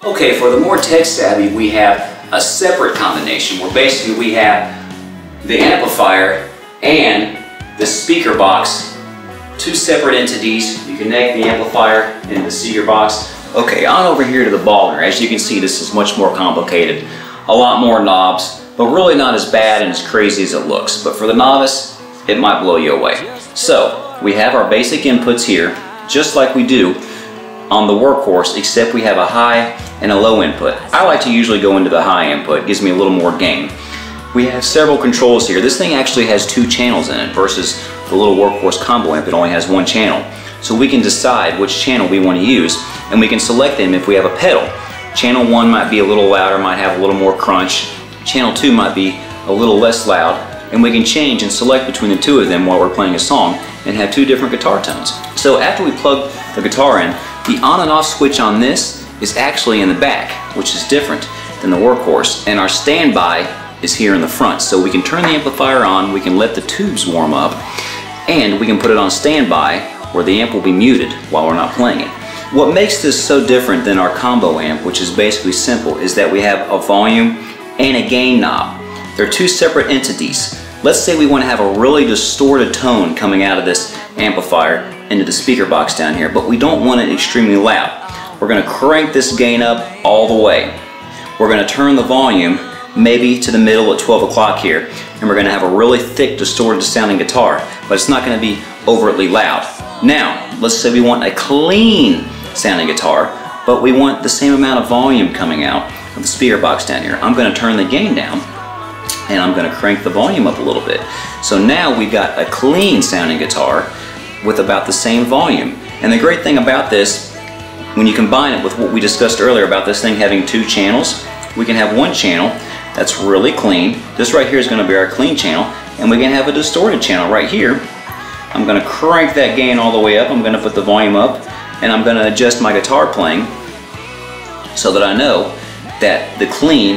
Okay, for the more tech savvy, we have a separate combination where basically we have the amplifier and the speaker box, two separate entities. You connect the amplifier and the speaker box. Okay, on over here to the baller. As you can see, this is much more complicated. A lot more knobs, but really not as bad and as crazy as it looks. But for the novice, it might blow you away. So, we have our basic inputs here, just like we do on the workhorse, except we have a high and a low input. I like to usually go into the high input, it gives me a little more gain. We have several controls here. This thing actually has 2 channels in it versus the little workhorse combo amp that only has 1 channel. So we can decide which channel we want to use, and we can select them if we have a pedal. Channel 1 might be a little louder, might have a little more crunch. Channel 2 might be a little less loud, and we can change and select between the 2 of them while we're playing a song and have 2 different guitar tones. So after we plug the guitar in, the on and off switch on this is actually in the back, which is different than the workhorse, and our standby is here in the front. So we can turn the amplifier on, we can let the tubes warm up, and we can put it on standby where the amp will be muted while we're not playing it. What makes this so different than our combo amp, which is basically simple, is that we have a volume and a gain knob. They're 2 separate entities. Let's say we want to have a really distorted tone coming out of this amplifier into the speaker box down here, but we don't want it extremely loud. We're going to crank this gain up all the way. We're going to turn the volume maybe to the middle at 12 o'clock here, and we're going to have a really thick, distorted sounding guitar, but it's not going to be overtly loud. Now, let's say we want a clean sounding guitar, but we want the same amount of volume coming out of the speaker box down here. I'm going to turn the gain down, and I'm going to crank the volume up a little bit. So now we've got a clean sounding guitar with about the same volume. And the great thing about this, when you combine it with what we discussed earlier about this thing having 2 channels, we can have 1 channel that's really clean. This right here is going to be our clean channel, and we can have a distorted channel right here. I'm going to crank that gain all the way up, I'm going to put the volume up, and I'm going to adjust my guitar playing so that I know that the clean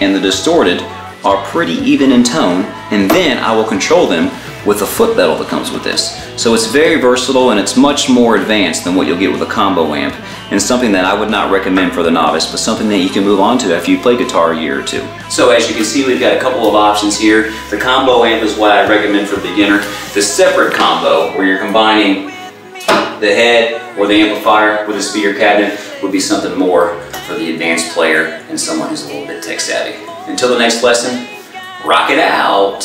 and the distorted are pretty even in tone, and then I will control them with the foot pedal that comes with this. So it's very versatile, and it's much more advanced than what you'll get with a combo amp, and something that I would not recommend for the novice, but something that you can move on to after you play guitar a year or 2. So as you can see, we've got a couple of options here. The combo amp is what I recommend for the beginner. The separate combo, where you're combining the head or the amplifier with a speaker cabinet, would be something more for the advanced player and someone who's a little bit tech savvy. Until the next lesson, rock it out!